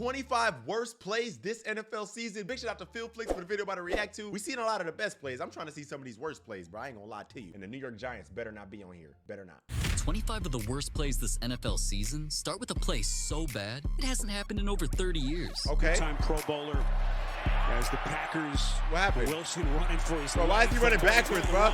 25 worst plays this NFL season. Big shout out to Phil Flicks for the video about to react to. We've seen a lot of the best plays. I'm trying to see some of these worst plays, bro. I ain't gonna lie to you. And the New York Giants better not be on here. Better not. 25 of the worst plays this NFL season start with a play so bad, it hasn't happened in over 30 years. Okay. Time Pro Bowler as the Packers. What happened? Wilson running for his Bro, why is he running backwards, bro?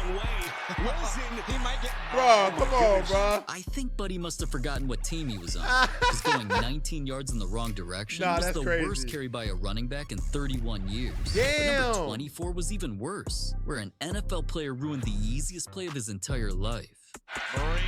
Wilson, he might get. Bro, come on, bro. I think Buddy must have forgotten what team he was on. He's going 19 yards in the wrong direction. Nah, was that's the crazy. worst carry by a running back in 31 years. Damn. But number 24 was even worse, where an NFL player ruined the easiest play of his entire life. Murray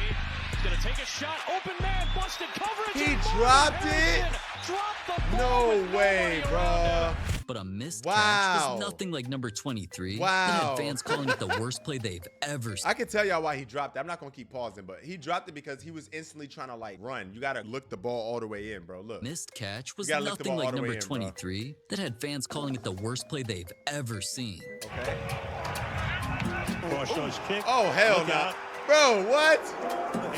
is going to take a shot. Open man, busted coverage. He dropped it. Dropped the No way, bro. But a missed Wow. catch was nothing like number 23. Wow. That had fans calling it the worst play they've ever seen. I can tell y'all why he dropped it. I'm not gonna keep pausing, but he dropped it because he was instantly trying to like run. You gotta look the ball all the way in, bro. Look. Missed catch was You gotta look the nothing ball all like the way number in, bro. 23. That had fans calling it the worst play they've ever seen. Okay. Cross kick. Oh hell Look no. out. Bro, what?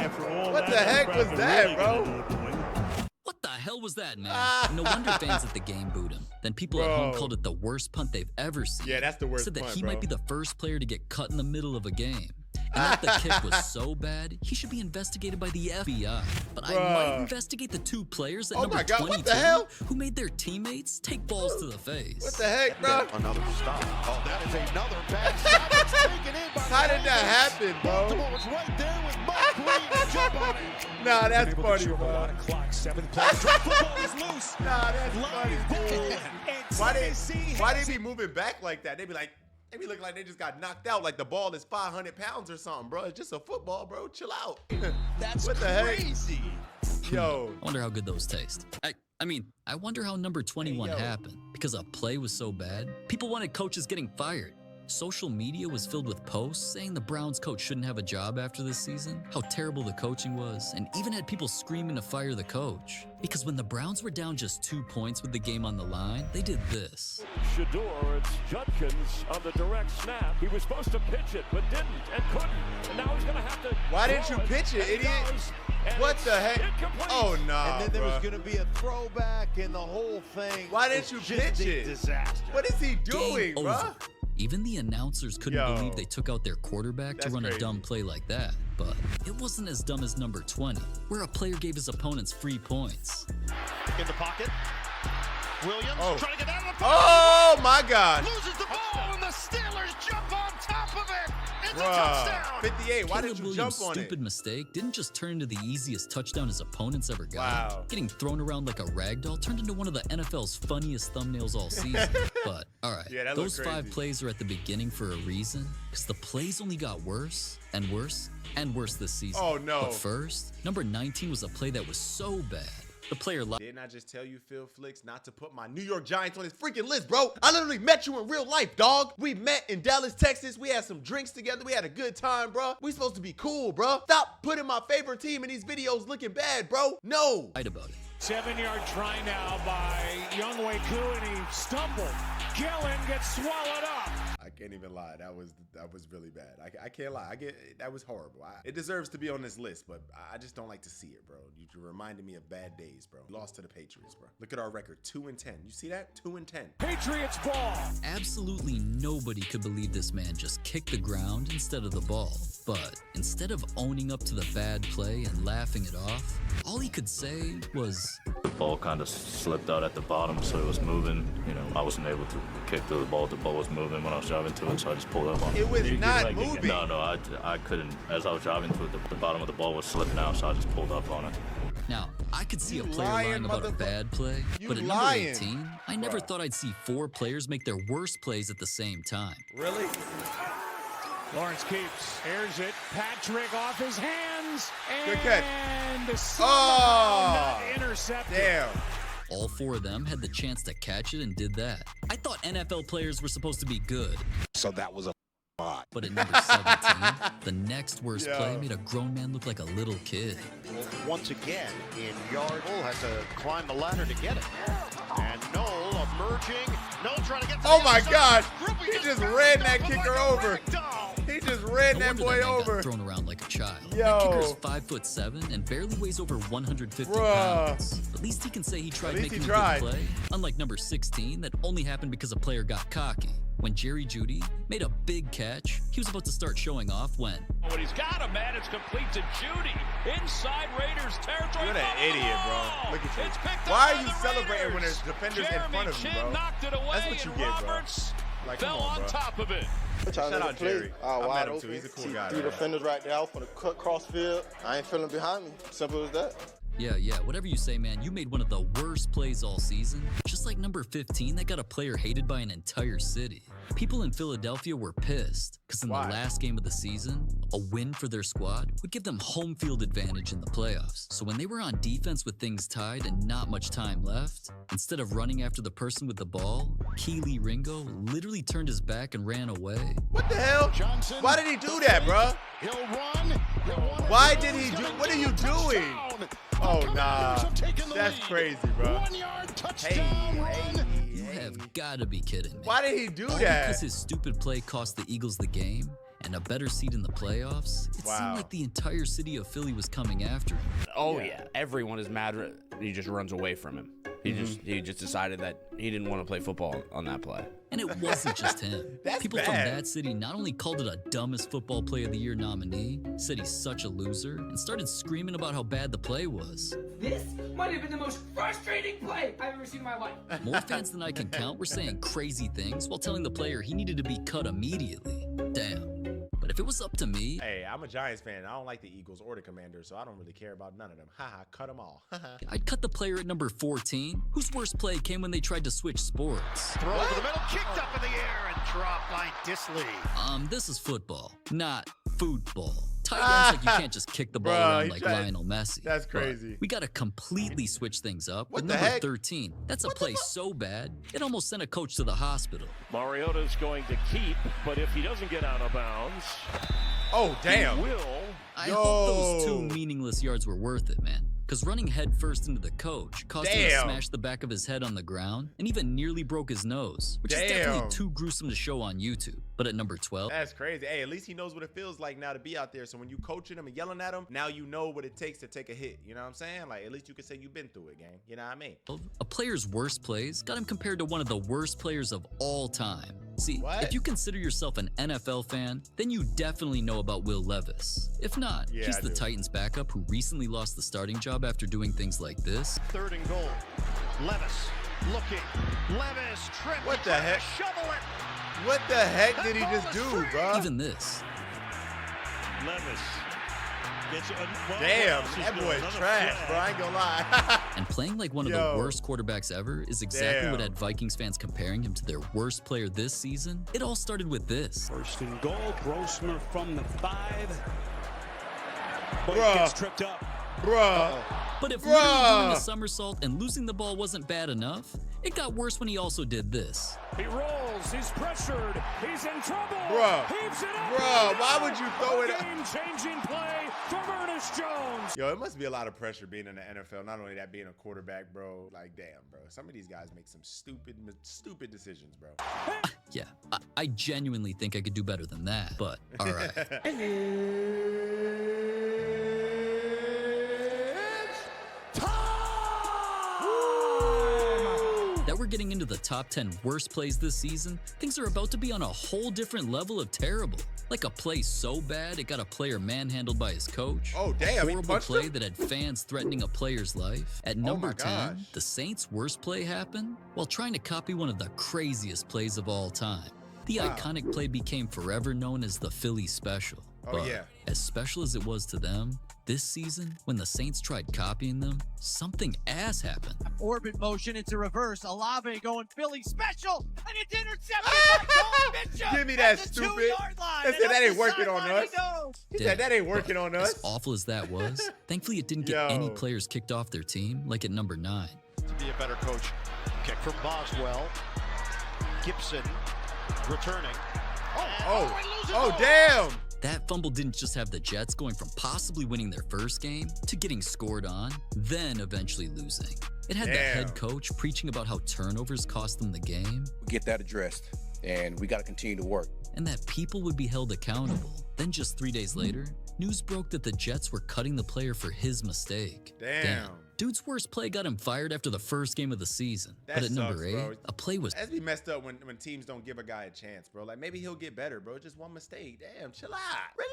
After all What that, the heck was Nebraska that, really bro? getting to the point. What the hell was that, man? No wonder fans at the game booed him. Then people at home Bro. called it the worst punt they've ever seen. Yeah, that's the worst Said that punt, he bro. might be the first player to get cut in the middle of a game. And that the kick was so bad, he should be investigated by the FBI. But I Bruh. might investigate the two players at Oh number my God, 22 what the hell? who made their teammates take balls to the face. What the heck, bro? Another stop. Oh, that is another bad stop. It's taken in by How did that happen, bro? Baltimore was right there with Mike Green to jump on it. Nah, that's Able to funny, chew up a bro. lot of clock. Seventh play. Drop football is loose. Nah, that's funny, dude. And Why Tennessee they has be moving back like that? They be like, they be looking like they just got knocked out, like the ball is 500 pounds or something, bro. It's just a football, bro. Chill out. That's What the heck? crazy. Yo. I wonder how good those taste. I mean, I wonder how number 21 Hey, yo. happened. Because a play was so bad, people wanted coaches getting fired. Social media was filled with posts saying the Browns coach shouldn't have a job after this season, how terrible the coaching was, and even had people screaming to fire the coach. Because when the Browns were down just 2 points with the game on the line, they did this. Shador, it's Judkins on the direct snap. He was supposed to pitch it, but didn't and couldn't. And now he's going to have to. Why didn't throw you pitch it, and he idiot? does, and What it's the heck? incomplete. Oh, nah, And then there was bruh. going to be a throwback and the whole thing. Why didn't is you just pitch a it? disaster. What is he doing, Game bro? over. Even the announcers couldn't Yo. believe they took out their quarterback to That's run crazy. a dumb play like that. But it wasn't as dumb as number 20, where a player gave his opponents free points. In the pocket. Williams Oh. trying to get out of the pocket. Oh my God. Loses the ball and the Steelers jump on top of it. It's a Bruh. touchdown. 58. Why Caleb didn't you Williams' jump on stupid it? mistake didn't just turn into the easiest touchdown his opponents ever got. Wow. Getting thrown around like a ragdoll turned into one of the NFL's funniest thumbnails all season. But, all right, Yeah, that those looked 5 crazy. plays are at the beginning for a reason, because the plays only got worse and worse and worse this season. Oh, no. But first, number 19 was a play that was so bad. The player lied. Didn't I just tell you, Phil Flicks, not to put my New York Giants on his freaking list, bro? I literally met you in real life, dog. We met in Dallas, Texas. We had some drinks together. We had a good time, bro. We supposed to be cool, bro. Stop putting my favorite team in these videos looking bad, bro. No. about it. 7-yard try now by Younghoe Koo, and he stumbled. Gillen gets swallowed up. I can't even lie. That was really bad. I can't lie. That was horrible. It deserves to be on this list, but I just don't like to see it, bro. You reminded me of bad days, bro. Lost to the Patriots, bro. Look at our record, 2-10. You see that? 2-10. Patriots ball. Absolutely nobody could believe this man just kicked the ground instead of the ball. But instead of owning up to the bad play and laughing it off, all he could say was, The ball kind of slipped out at the bottom, so it was moving. You know, I wasn't able to kick through the ball. The ball was moving when I was driving to it, so I just pulled up on it. It was not moving. No, I couldn't. As I was driving to it, the bottom of the ball was slipping out, so I just pulled up on it. now, I could see You a player lying lying about a motherfucker. bad play, You but at lying. number 18, I never Bruh. thought I'd see 4 players make their worst plays at the same time. Really? Lawrence keeps, airs it. Patrick off his hands. Good catch. And Oh, not intercepted. damn. All 4 of them had the chance to catch it and did that. I thought NFL players were supposed to be good, So that was a lot. but at number 17, the next worst Yo. play made a grown man look like a little kid. Once again, in yard, Noel has to climb the ladder to get it. And Noel emerging. Noel trying to get to Oh the my outside. God. Groupie He just bounced ran off that the kicker line of over. Ragdoll. He just ran No that wonder boy man got over. thrown around like a child. Yo. That kicker's 5'7" and barely weighs over 150 pounds. At least he can say he tried making a good play, unlike number 16 that only happened because a player got cocky. When Jerry Jeudy made a big catch, he was about to start showing off when. When he's got him, man, it's complete to Jeudy. Inside Raiders territory. You're an idiot, bro. Look at you. It's picked up Why by are you the celebrating Raiders. when there's defenders Jeremy in front of you, Chin bro? knocked it away, That's what you and get, bro. Roberts Like, fell come on, on bro. top of it. Shout out Jerry. I wide met him open. too. He's a cool See guy. three Bro. defenders right there out from the cut cross field. I ain't feeling behind me. Simple as that. Yeah, whatever you say, man, you made one of the worst plays all season. Just like number 15 that got a player hated by an entire city. People in Philadelphia were pissed, because in Why? the last game of the season, a win for their squad would give them home field advantage in the playoffs. So when they were on defense with things tied and not much time left, instead of running after the person with the ball, Keely Ringo literally turned his back and ran away. What the hell? Johnson. Why did he do that, bro? He'll run. Why did he do? What are you doing? Oh, nah. That's crazy, bro. 1 yard touchdown run. You have got to be kidding me. Why did he do All that? because his stupid play cost the Eagles the game and a better seed in the playoffs? It Wow. seemed like the entire city of Philly was coming after him. Oh yeah, everyone is mad. He just runs away from him. He just decided that he didn't want to play football on that play. And it wasn't just him. That's People from bad. that city not only called it a dumbest football play of the year nominee, said he's such a loser, and started screaming about how bad the play was. This might have been the most frustrating play I've ever seen in my life. More fans than I can count were saying crazy things while telling the player he needed to be cut immediately. Damn. But if it was up to me, Hey, I'm a Giants fan. I don't like the Eagles or the Commanders, so I don't really care about none of them. Haha, cut them all. I'd cut the player at number 14, whose worst play came when they tried to switch sports. Throw over the middle, kicked up in the air and dropped by Disley. This is football, not football. Tight ends, like, you can't just kick the ball Bruh, around he like tried- Lionel Messi. That's But crazy. we gotta completely switch things up What with the number heck? 13. That's a play so bad, it almost sent a coach to the hospital. Mariota's going to keep, but if he doesn't get out of bounds, Oh, damn. he will. I hope those Yo. 2 meaningless yards were worth it, man. Because running headfirst into the coach caused him to Damn. smash the back of his head on the ground and even nearly broke his nose, which is Damn. definitely too gruesome to show on YouTube. But at number 12, That's crazy. Hey, at least he knows what it feels like now to be out there. So when you coaching him and yelling at him, now you know what it takes to take a hit. You know what I'm saying? Like, at least you can say you've been through it, gang. You know what I mean? a player's worst plays got him compared to one of the worst players of all time. See, What? if you consider yourself an NFL fan, then you definitely know about Will Levis. If not, Yeah, he's I the do. Titans backup who recently lost the starting job after doing things like this. 3rd and goal. Levis looking. Levis tripped. What He the tried to heck? Shovel it. What the heck did he just do, bro? Even this. Levis gets Damn, that boy's trash, bro. I ain't gonna lie. And playing like one of Yo. the worst quarterbacks ever is exactly what Damn. had Vikings fans comparing him to their worst player this season. It all started with this. 1st and goal. Grossmer from the 5. But Bruh. he gets tripped up. Bruh. But if literally doing Bruh. a somersault and losing the ball wasn't bad enough, it got worse when he also did this. He rolls. He's pressured. He's in trouble. Bruh. Heaves it up. Bruh, why would you throw it up? Game-changing play from Ernest Jones. Yo, it must be a lot of pressure being in the NFL. Not only that, being a quarterback, bro. Like, damn, bro. Some of these guys make some stupid decisions, bro. Yeah, I genuinely think I could do better than that, but all right. That we're getting into the top 10 worst plays this season, things are about to be on a whole different level of terrible. Like a play so bad it got a player manhandled by his coach. Oh, damn, A he horrible punched play him? that had fans threatening a player's life. At number my 10, gosh. the Saints' worst play happened while trying to copy one of the craziest plays of all time. The Wow. iconic play became forever known as the Philly Special. Oh, But yeah. as special as it was to them, this season, when the Saints tried copying them, something ass happened. Orbit motion into reverse. Alave going Philly special, and it's intercepted by Cole Mitchell Give me that, at the stupid. 2-yard line. That said, And that up ain't the working on sideline us. he goes. He said that ain't working on us. As awful as that was, thankfully it didn't get any Yo. players kicked off their team, like at number 9. To be a better coach. Kick from Boswell. Gibson returning. Oh, damn. That fumble didn't just have the Jets going from possibly winning their first game to getting scored on, then eventually losing. It had the head Damn. coach preaching about how turnovers cost them the game. Get that addressed, and we got to continue to work. and that people would be held accountable. Then just 3 days later, news broke that the Jets were cutting the player for his mistake. Damn. Dude's worst play got him fired after the first game of the season. That But at number sucks, 8, bro. a play was That's be messed up when teams don't give a guy a chance, bro. Like, maybe he'll get better, bro. Just one mistake. Damn, chill out. Relax.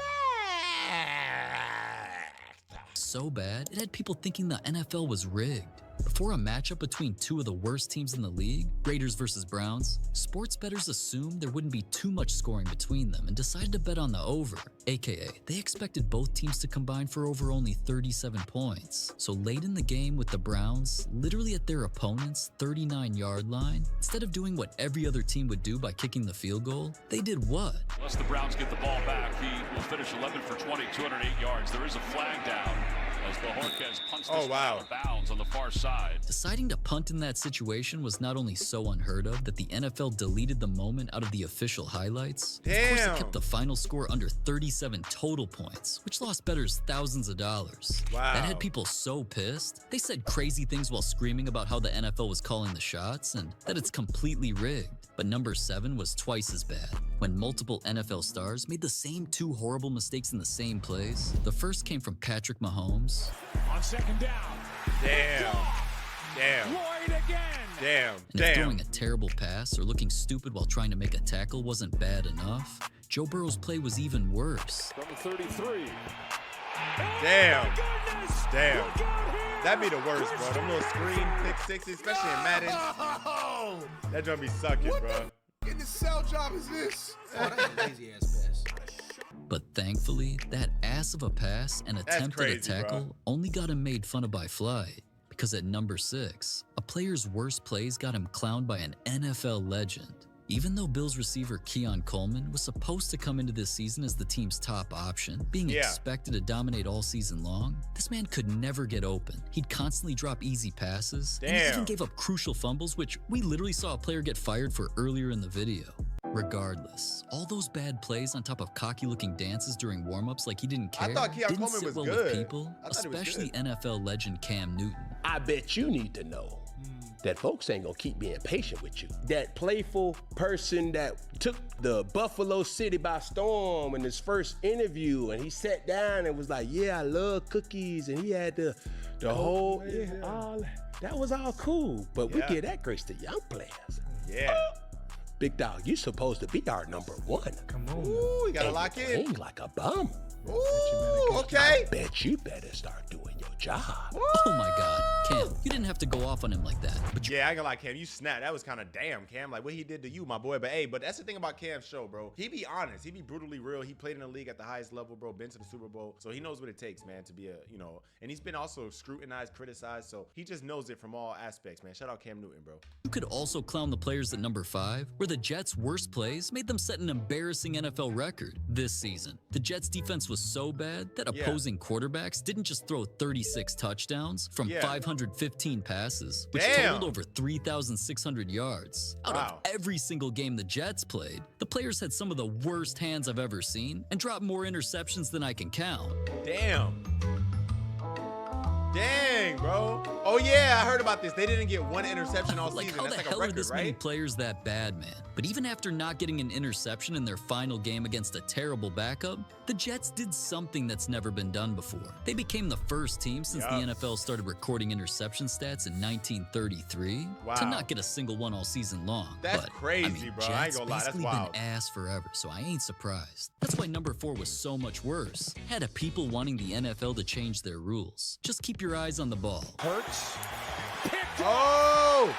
so bad, it had people thinking the NFL was rigged. Before a matchup between two of the worst teams in the league, Raiders versus Browns, sports bettors assumed there wouldn't be too much scoring between them and decided to bet on the over, aka they expected both teams to combine for over only 37 points. So late in the game with the Browns, literally at their opponent's 39-yard line, instead of doing what every other team would do by kicking the field goal, they did what? Unless the Browns get the ball back, he will finish 11 for 20, 208 yards. There is a flag down as Bojorquez punts this out of bounds on the far side. Deciding to punt in that situation was not only so unheard of that the NFL deleted the moment out of the official highlights, of course it kept the final score under 37 total points, which lost bettors thousands of dollars. Wow. That had people so pissed, they said crazy things while screaming about how the NFL was calling the shots and that it's completely rigged. But number 7 was twice as bad, when multiple NFL stars made the same two horrible mistakes in the same plays. The first came from Patrick Mahomes. On second down. Damn. Damn. Lloyd again. Damn. And if throwing a terrible pass or looking stupid while trying to make a tackle wasn't bad enough, Joe Burrow's play was even worse. From 33. Damn. Damn. That'd be the worst, bro. Them little screen pick sixes, especially in Madden. That joint be sucking, bro. What the cell job is this? Oh, that's a lazy ass pass. But thankfully, that ass of a pass and attempt at a tackle only got him made fun of by Fly. Because at number 6, a player's worst plays got him clowned by an NFL legend. Even though Bills receiver Keon Coleman was supposed to come into this season as the team's top option, being expected to dominate all season long, this man could never get open. He'd constantly drop easy passes, and he even gave up crucial fumbles, which we literally saw a player get fired for earlier in the video. Regardless, all those bad plays on top of cocky-looking dances during warm-ups like he didn't care I thought Keon didn't Coleman sit was well good. with people, especially NFL legend Cam Newton. I bet you need to know that folks ain't gonna keep being patient with you. That playful person that took the Buffalo City by storm in his first interview, and he sat down and was like, yeah, I love cookies, and he had the whole, all that was all cool, but we give that grace to young players. Yeah. Big dog, you supposed to be our number 1. Come on. Ooh, you gotta lock in. Ain't like a bum. Ooh, okay. I bet you better start doing your job. Oh my God, Cam, you didn't have to go off on him like that. But Yeah, I ain't gonna lie, Cam. You snapped. That was kind of damn, Cam. Like what he did to you, my boy. But hey, but that's the thing about Cam's show, bro. He be honest. He be brutally real. He played in the league at the highest level, bro. Been to the Super Bowl, so he knows what it takes, man, to be a, you know. And he's been also scrutinized, criticized, so he just knows it from all aspects, man. Shout out Cam Newton, bro. you could also clown the players at number 5, where the Jets' worst plays made them set an embarrassing NFL record this season. The Jets' defense was so bad that opposing quarterbacks didn't just throw 36 touchdowns from 515 passes, which totaled over 3,600 yards. Out of every single game the Jets played, the players had some of the worst hands I've ever seen and dropped more interceptions than I can count. Damn. Dang, bro. Oh yeah, I heard about this. They didn't get one interception all season. That's like a record, are this many players that bad, man? But even after not getting an interception in their final game against a terrible backup, the Jets did something that's never been done before. They became the first team since the NFL started recording interception stats in 1933 to not get a single one all season long. That's crazy, I mean, bro. Jets I ain't gonna lie, that's basically wild. been ass forever, so I ain't surprised. That's why number 4 was so much worse. Had a people wanting the NFL to change their rules. Just keep your eyes on the ball. Hurts. Oh!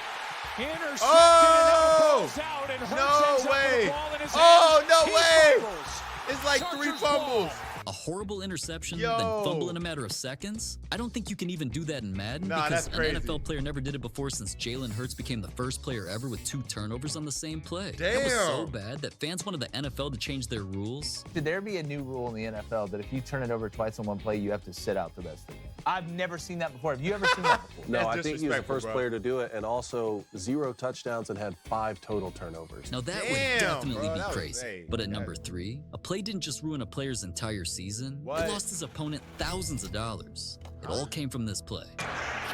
Intercepted. Oh! Out and No way! In his Oh, hands. no He way! fumbles. It's like Chargers 3 fumbles. ball. A horrible interception, Yo. then fumble in a matter of seconds? I don't think you can even do that in Madden Nah, because that's crazy. an NFL player never did it before since Jalen Hurts became the first player ever with 2 turnovers on the same play. That was so Damn. bad that fans wanted the NFL to change their rules. Should there be a new rule in the NFL that if you turn it over twice in one play, you have to sit out the rest of the game? I've never seen that before. Have you ever seen that before? No, I think he was the first player to do it, and also 0 touchdowns and had 5 total turnovers. Now that would definitely be crazy. But at number 3, a play didn't just ruin a player's entire season. It lost his opponent thousands of dollars. It all came from this play.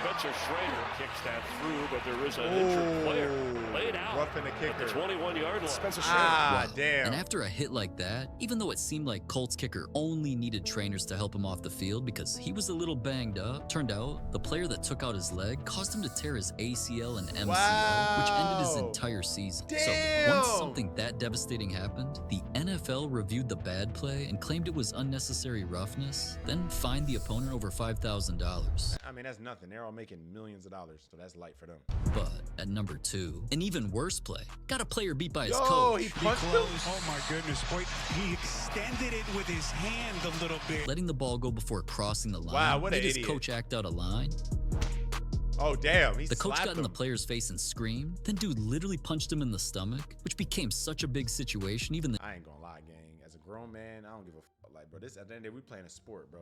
Spencer Schrader kicks that through, but there is an injured player laid out Roughing the at the kicker. 21-yard line. Spencer Schrader. Ah, Wow. damn. And after a hit like that, even though it seemed like Colts kicker only needed trainers to help him off the field because he was a little banged up, turned out the player that took out his leg caused him to tear his ACL and MCL, which ended his entire season. Damn. So once something that devastating happened, the NFL reviewed the bad play and claimed it was unnecessary roughness, then fined the opponent over $5,000. I mean, that's nothing. They're all making millions of dollars, so that's light for them. But at number 2, an even worse play. Got a player beat by his Yo, coach. he punched him? Oh my goodness, boy, he extended it with his hand a little bit. Letting the ball go before crossing the line. Wow, what an made his idiot. coach act out a line. Oh, damn. He The coach slapped got in the him. player's face and screamed. Then dude literally punched him in the stomach, which became such a big situation. Even the I ain't gonna lie, gang. As a grown man, I don't give a fuck. Like, bro, this at the end of the day, we playing a sport, bro.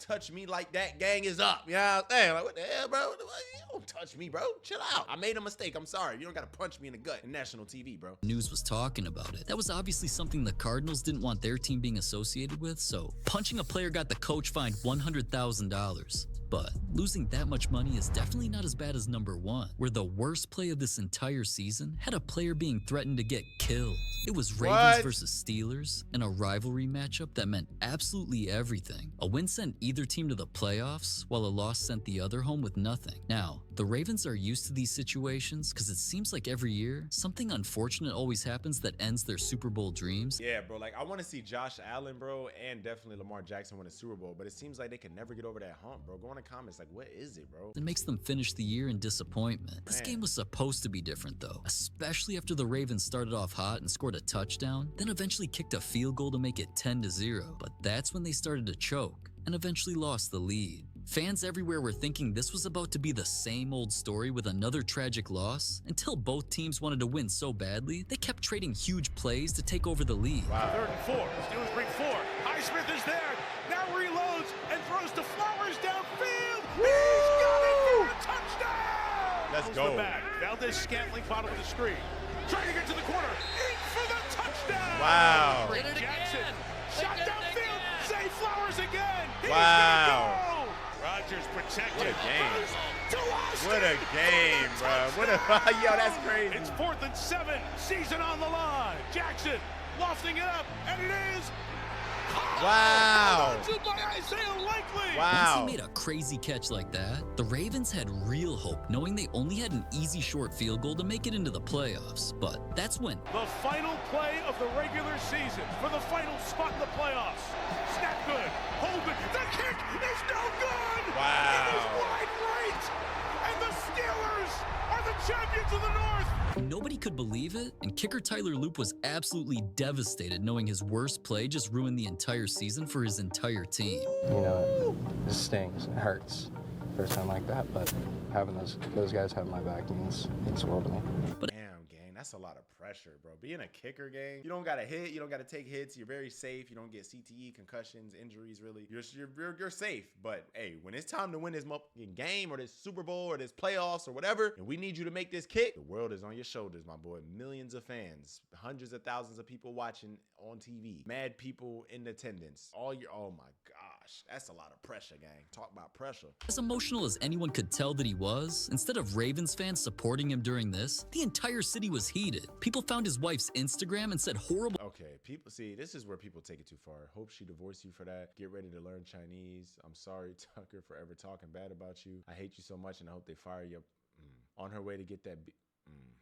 Touch me like that, gang is up. You know what I'm saying? Like, what the hell, bro? You don't touch me, bro. Chill out. I made a mistake. I'm sorry. You don't gotta punch me in the gut in national TV, bro. news was talking about it. That was obviously something the Cardinals didn't want their team being associated with, so punching a player got the coach fined $100,000. But losing that much money is definitely not as bad as number 1, where the worst play of this entire season had a player being threatened to get killed. It was Ravens versus Steelers, and a rivalry matchup that meant absolutely everything. A win sent either team to the playoffs, while a loss sent the other home with nothing. Now, the Ravens are used to these situations because it seems like every year, something unfortunate always happens that ends their Super Bowl dreams. Yeah, bro. Like, I want to see Josh Allen, bro, and definitely Lamar Jackson win a Super Bowl, but it seems like they can never get over that hump, bro. Go in the comments, like, what is it, bro? It makes them finish the year in disappointment. This game was supposed to be different though, especially after the Ravens started off hot and scored a touchdown, then eventually kicked a field goal to make it 10-0. But that's when they started to choke and eventually lost the lead. Fans everywhere were thinking this was about to be the same old story with another tragic loss until both teams wanted to win so badly, they kept trading huge plays to take over the lead. Wow. 3rd and 4. Steelers bring 4. Highsmith is there. Now reloads and throws to Flowers downfield. He's got it for a touchdown. Let's Goes go. the back. Valdez Scantling bottom of the screen. Trying to get to the corner. In for the touchdown. Wow. Rick Jackson. Shot downfield. Zay Flowers again. He's Wow. gonna go. Rodgers protected. What a game. To Austin. What a game, bro. What a yo, that's crazy. It's 4th and 7. Season on the line. Jackson lofting it up, and it is. Wow. By Isaiah Likely. Wow. Once he made a crazy catch like that, the Ravens had real hope, knowing they only had an easy short field goal to make it into the playoffs. But that's when The final play of the regular season for the final spot in the playoffs. Snap good. Hold it. The kick is no good. Wow. It is wide right. And the Steelers are the champions of the North. nobody could believe it, and kicker Tyler Loop was absolutely devastated knowing his worst play just ruined the entire season for his entire team. You know, it stings. It hurts. First time like that, but having those guys have my back means the world to me. But damn, gang, that's a lot of pressure, bro. Being a kicker, gang, you don't gotta hit, you don't gotta take hits. You're very safe. You don't get CTE, concussions, injuries. Really, you're safe. But hey, when it's time to win this motherfucking game or this Super Bowl or this playoffs or whatever, and we need you to make this kick, the world is on your shoulders, my boy. Millions of fans, hundreds of thousands of people watching on TV, mad people in attendance. Oh my gosh, that's a lot of pressure, gang. Talk about pressure. as emotional as anyone could tell that he was, instead of Ravens fans supporting him during this, the entire city was heated. People found his wife's Instagram and said horrible. Okay, people see, this is where people take it too far. Hope she divorced you for that. Get ready to learn Chinese. I'm sorry, Tucker, for ever talking bad about you. I hate you so much and I hope they fire you. On her way to get that.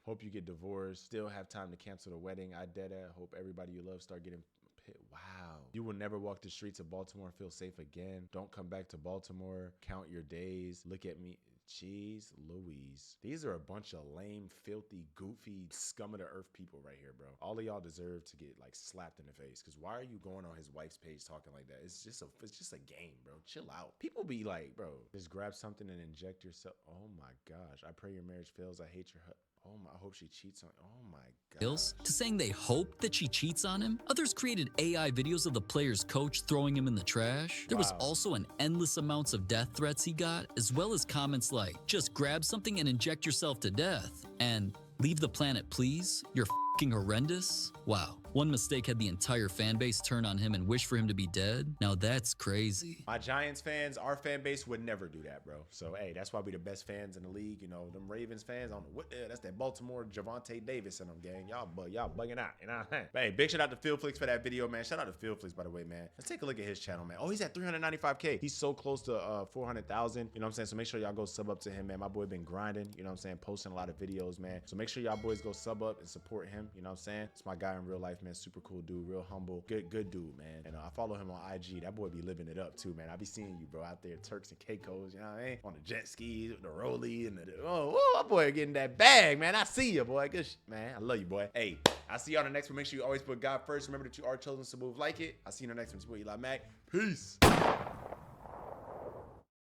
Hope you get divorced. Still have time to cancel the wedding. I dead at. Hope everybody you love start getting pit. Wow. You will never walk the streets of Baltimore and feel safe again. Don't come back to Baltimore. Count your days. Look at me. Jeez Louise. These are a bunch of lame, filthy, goofy, scum of the earth people right here, bro. All of y'all deserve to get like slapped in the face. Cause why are you going on his wife's page talking like that? It's just a game, bro. Chill out. People be like, bro, just grab something and inject yourself. Oh my gosh. I pray your marriage fails. I hate your oh my, I hope she cheats on. Oh my god. To saying they hope that she cheats on him. Others created AI videos of the player's coach throwing him in the trash. There was also an endless amounts of death threats he got, as well as comments like, just grab something and inject yourself to death. And leave the planet, please. You're f***ing horrendous. Wow. One mistake had the entire fan base turn on him and wish for him to be dead. Now that's crazy. My Giants fans, our fan base would never do that, bro. So, hey, that's why we the best fans in the league. You know, them Ravens fans, I don't know what, that's that Baltimore Javonte Davis in them, gang. Y'all bugging out, you know what I'm saying? But hey, big shout out to Philflix for that video, man. Shout out to Philflix, by the way, man. Let's take a look at his channel, man. Oh, he's at 395K. He's so close to 400,000. You know what I'm saying? So make sure y'all go sub up to him, man. My boy been grinding, you know what I'm saying? Posting a lot of videos, man. So make sure y'all boys go sub up and support him, you know what I'm saying? It's my guy in real life, man. Super cool dude, real humble, good dude, man. And I follow him on IG. That boy be living it up too, man. I be seeing you, bro, out there, Turks and Caicos, you know what I mean? On the jet skis, with the rollie, and my boy getting that bag, man. I see you, boy. Good man. I love you, boy. Hey, I'll see y'all in the next one. Make sure you always put God first. Remember that you are chosen to move like it. I'll see you in the next one. It's your boy Eli Mack. Peace.